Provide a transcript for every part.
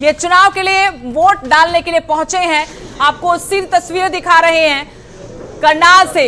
ये चुनाव के लिए वोट डालने के लिए पहुंचे हैं। आपको सीधी तस्वीरें दिखा रहे हैं करनाल से।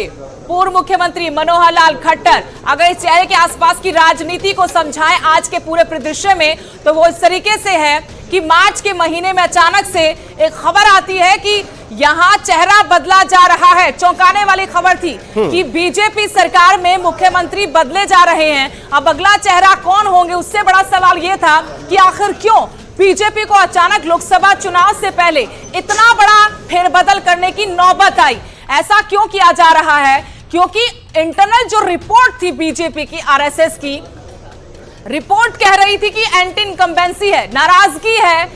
पूर्व मुख्यमंत्री मनोहर लाल खट्टर अगर इस चेहरे के आसपास की राजनीति को समझाएं आज के पूरे परिदृश्य में, तो वो इस तरीके से है कि मार्च के महीने में अचानक से एक खबर आती है कि यहां चेहरा बदला जा रहा है। चौंकाने वाली खबर थी कि बीजेपी सरकार में मुख्यमंत्री बदले जा रहे हैं। अब अगला चेहरा कौन होंगे, उससे बड़ा सवाल यह था कि आखिर क्यों बीजेपी को अचानक लोकसभा चुनाव से पहले इतना बड़ा फेरबदल करने की नौबत आई। ऐसा क्यों किया जा रहा है? क्योंकि इंटरनल जो रिपोर्ट थी बीजेपी की, आरएसएस की रिपोर्ट कह रही थी कि एंटी इनकम्बेंसी है, नाराजगी है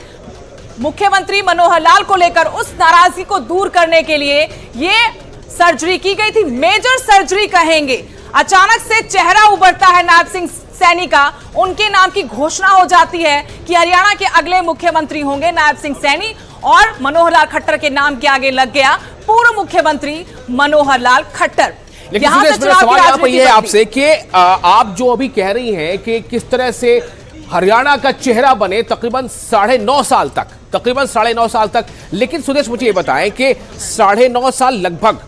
मुख्यमंत्री मनोहर लाल को लेकर। उस नाराजगी को दूर करने के लिए ये सर्जरी की गई थी, मेजर सर्जरी कहेंगे। अचानक से चेहरा उभरता है नायब सिंह सैनी का, उनके नाम की घोषणा हो जाती है कि हरियाणा के अगले मुख्यमंत्री होंगे नायब सिंह सैनी, और मनोहर लाल खट्टर के नाम के आगे लग गया पूर्व मुख्यमंत्री मनोहर लाल खट्टर। लेकिन सवाल यहाँ पर यह है आपसे कि आप जो अभी कह रही हैं कि किस तरह से हरियाणा का चेहरा बने तकरीबन 9.5 साल तक, तकरीबन 9.5 साल तक, लेकिन सुदेश मुझे ये बताएं कि 9.5 साल लगभग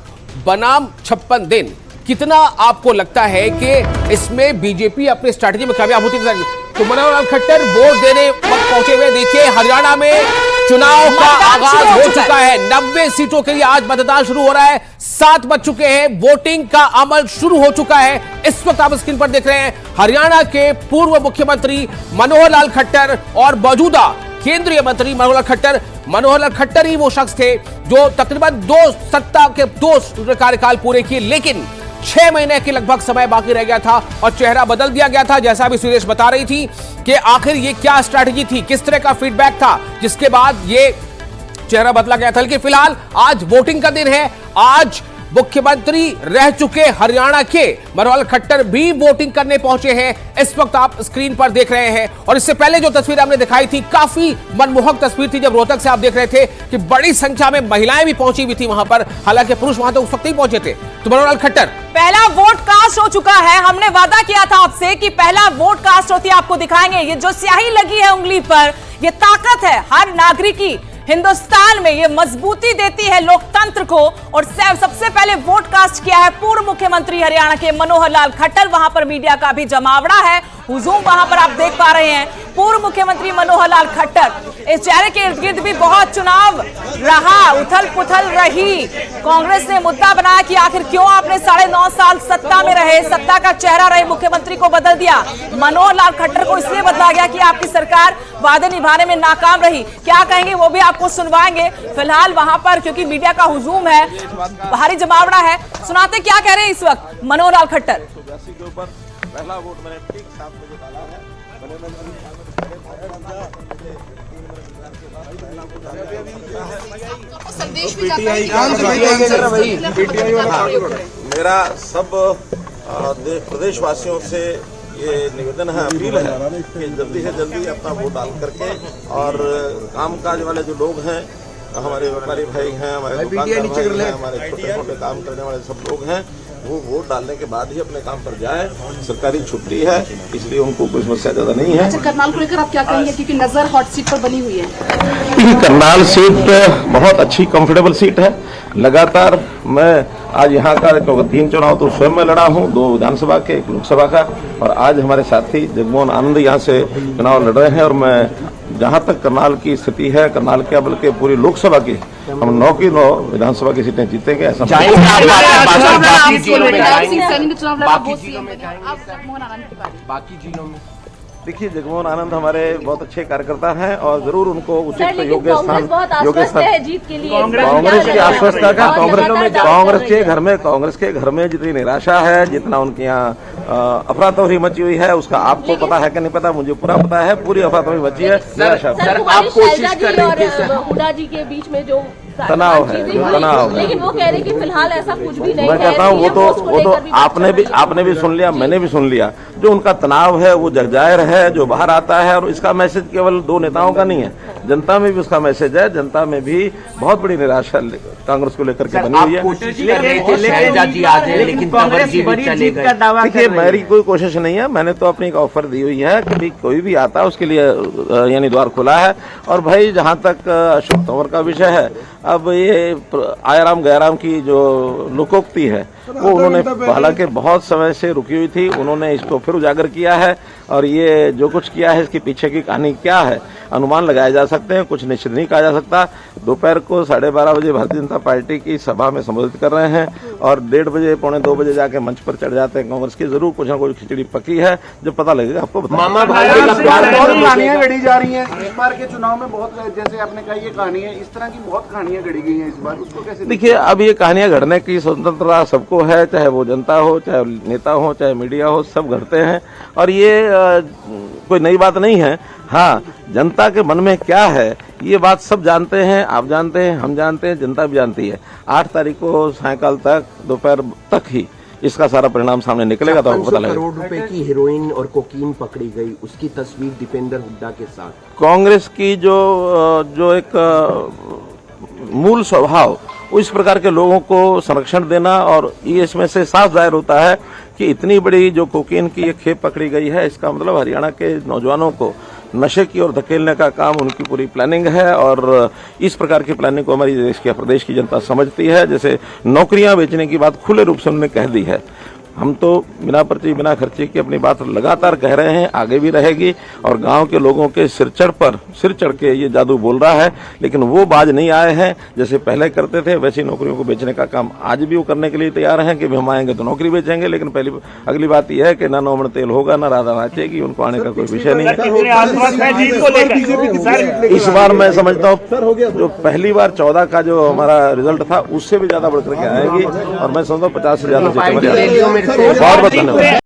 बनाम 56 दिन, कितना आपको लगता है कि इसमें बीजेपी अपनी स्ट्रैटेजी में कामयाब होती है? तो मनोहर लाल खट्टर वोट देने वक्त पहुंचे हुए, देखिए हरियाणा में चुनाव का आगाज हो चुका है। 90 सीटों के लिए आज मतदान शुरू हो रहा है, 7 बज चुके हैं, वोटिंग का अमल शुरू हो चुका है। इस वक्त आप स्क्रीन पर देख रहे हैं हरियाणा के पूर्व मुख्यमंत्री मनोहर लाल खट्टर और मौजूदा केंद्रीय मंत्री मनोहर लाल खट्टर। मनोहर लाल खट्टर ही वो शख्स थे जो तकरीबन 2 कार्यकाल पूरे किए, लेकिन 6 महीने के लगभग समय बाकी रह गया था और चेहरा बदल दिया गया था। जैसा अभी सुरेश बता रही थी कि आखिर ये क्या स्ट्रैटेजी थी, किस तरह का फीडबैक था जिसके बाद ये चेहरा बदला गया था। लेकिन फिलहाल आज वोटिंग का दिन है। आज मुख्यमंत्री रह चुके हरियाणा के मनोहर लाल खट्टर भी वोटिंग करने पहुंचे हैं। इस वक्त आप स्क्रीन पर देख रहे हैं, और इससे पहले जो तस्वीर हमने दिखाई थी काफी मनमोहक तस्वीर थी, जब रोहतक से आप देख रहे थे कि बड़ी संख्या में महिलाएं भी पहुंची हुई थी वहां पर, हालांकि पुरुष वहां तो उस वक्त ही पहुंचे थे। तो मनोहर लाल खट्टर, पहला वोट कास्ट हो चुका है। हमने वादा किया था आपसे कि पहला वोट कास्ट होती है, आपको दिखाएंगे। ये जो स्याही लगी है उंगली पर, ये ताकत है हर नागरिक की हिंदुस्तान में, ये मजबूती देती है लोकतंत्र को। और सबसे पहले वोट कास्ट किया है पूर्व मुख्यमंत्री हरियाणा के मनोहर लाल खट्टर। वहां पर मीडिया का भी जमावड़ा है, हुजूम वहां पर आप देख पा रहे हैं। पूर्व मुख्यमंत्री मनोहर लाल खट्टर, इस चेहरे के इर्द गिर्द भी बहुत चुनाव रहा, उथल पुथल रही। कांग्रेस ने मुद्दा बनाया कि आखिर क्यों आपने 9.5 साल सत्ता में रहे, सत्ता का चेहरा रहे, मुख्यमंत्री को बदल दिया। मनोहर लाल खट्टर को इसलिए बदला गया कि आपकी सरकार वादे निभाने में नाकाम रही। क्या कहेंगे वो भी आपको सुनवाएंगे। फिलहाल वहां पर क्योंकि मीडिया का हुजूम है, भारी जमावड़ा है, सुनाते क्या कह रहे हैं इस वक्त मनोहर लाल खट्टर। पहला वोट मैंने ठीक 7 बजे डाला है। मेरा सब प्रदेशवासियों से ये निवेदन है, अपील है कि जल्दी से जल्दी अपना वोट डाल करके, और कामकाज वाले जो लोग हैं, हमारे व्यापारी भाई हैं, हमारे दुकानदार भाई हैं, हमारे छोटे मोटे काम करने वाले सब लोग हैं, वो वोट डालने के बाद ही अपने काम पर जाए। सरकारी छुट्टी है, इसलिए उनको कोई समस्या ज्यादा नहीं है। अच्छा, करनाल को लेकर आप क्या कहेंगे, क्योंकि नजर हॉट सीट पर बनी हुई है? करनाल सीट बहुत अच्छी कंफर्टेबल सीट है। लगातार मैं आज यहाँ का 3 चुनाव तो स्वयं में लड़ा हूँ, 2 विधानसभा के, 1 लोकसभा का, और आज हमारे साथी जगमोहन आनंद यहाँ से चुनाव लड़ रहे हैं। और मैं जहाँ तक करनाल की स्थिति है, करनाल के बल्कि पूरी लोकसभा की हम 9 की 9 विधानसभा की सीटें जीतेंगे ऐसा। बाकी जिलों में देखिए, जगमोहन आनंद हमारे बहुत अच्छे कार्यकर्ता हैं और जरूर उनको उचित योग्य स्थान जीत के लिए कांग्रेस की आश्वस्ता का कांग्रेस के घर में जितनी निराशा है, जितना उनके यहाँ अफरा तफरी मची हुई है, उसका आपको पता है कि नहीं पता, मुझे पूरा पता है। पूरी अफरा तफरी मची है, निराशा। आप कोशिश कर रहे हैं हुड्डा जी के बीच में जो तनाव है, लेकिन वो कह रहे हैं कि फिलहाल ऐसा कुछ भी नहीं। मैं कहता हूँ वो तो आपने भी सुन लिया, मैंने भी सुन लिया। जो उनका तनाव है वो जगजाहिर है, जो बाहर आता है, और इसका मैसेज केवल 2 नेताओं का नहीं है, जनता में भी उसका मैसेज है, जनता में भी बहुत बड़ी निराशा कांग्रेस को लेकर के बनी हुई है। देखिए, मेरी कोई कोशिश नहीं है, मैंने तो अपनी एक ऑफर दी हुई है कि कोई भी आता है उसके लिए यानी द्वार खुला है। और भाई जहां तक अशोक तंवर का विषय है, अब ये आयाराम गयाराम की जो लोकोक्ति है वो उन्होंने हालांकि बहुत समय से रुकी हुई थी, उन्होंने इसको फिर उजागर किया है। और ये जो कुछ किया है इसके पीछे की कहानी क्या है अनुमान लगाए जा सकते हैं, कुछ निश्चित नहीं कहा जा सकता। दोपहर को 12:30 बजे भारतीय जनता पार्टी की सभा में संबोधित कर रहे हैं और 1:30 बजे 1:45 बजे जाके मंच पर चढ़ जाते हैं कांग्रेस की। जरूर कुछ ना कुछ खिचड़ी पकी है, जब पता लगेगा आपको बताएंगे। बहुत कहानियां गढ़ी जा रही हैं इस बार के चुनाव में, बहुत जैसे आपने कहा ये कहानी है, इस तरह की बहुत कहानियां गढ़ी गई हैं इस बार, उसको कैसे देखिए, अब ये कहानियां गढ़ने की स्वतंत्रता सबको है, चाहे वो जनता हो, चाहे नेता हो, चाहे मीडिया हो, सब गढ़ते हैं और ये कोई नई बात नहीं है। हाँ, जनता के मन में क्या है ये बात सब जानते हैं, आप जानते हैं, हम जानते हैं, जनता भी जानती है। 8 तारीख को सायंकाल तक, दोपहर तक ही इसका सारा परिणाम सामने निकलेगा तो आपको पता लगेगा। करोड़ रुपए की हेरोइन और कोकीन पकड़ी गई, उसकी तस्वीर दीपेंद्र हुड्डा के साथ। कांग्रेस की जो एक मूल स्वभाव, इस प्रकार के लोगों को संरक्षण देना, और ये इसमें से साफ जाहिर होता है कि इतनी बड़ी जो कोकीन की एक खेप पकड़ी गई है, इसका मतलब हरियाणा के नौजवानों को नशे की ओर धकेलने का काम उनकी पूरी प्लानिंग है। और इस प्रकार की प्लानिंग को हमारी देश की प्रदेश की जनता समझती है। जैसे नौकरियां बेचने की बात खुले रूप से उन्होंने कह दी है, हम तो बिना पर्ची बिना खर्चे की अपनी बात लगातार कह रहे हैं, आगे भी रहेगी। और गांव के लोगों के सिर चढ़ के ये जादू बोल रहा है, लेकिन वो बाज नहीं आए हैं। जैसे पहले करते थे वैसी नौकरियों को बेचने का काम आज भी वो करने के लिए तैयार हैं कि हम आएंगे तो नौकरी बेचेंगे। लेकिन अगली बात यह है कि ना नौमण तेल होगा, ना राधा नाचेगी, उनको आने का कोई विषय नहीं है। इस बार मैं समझता हूँ जो पहली बार 14 का जो हमारा रिजल्ट था उससे भी ज्यादा बढ़ करके आएगी और मैं समझता हूँ 50 से ज्यादा सीटें। बहुत बहुत धन्यवाद।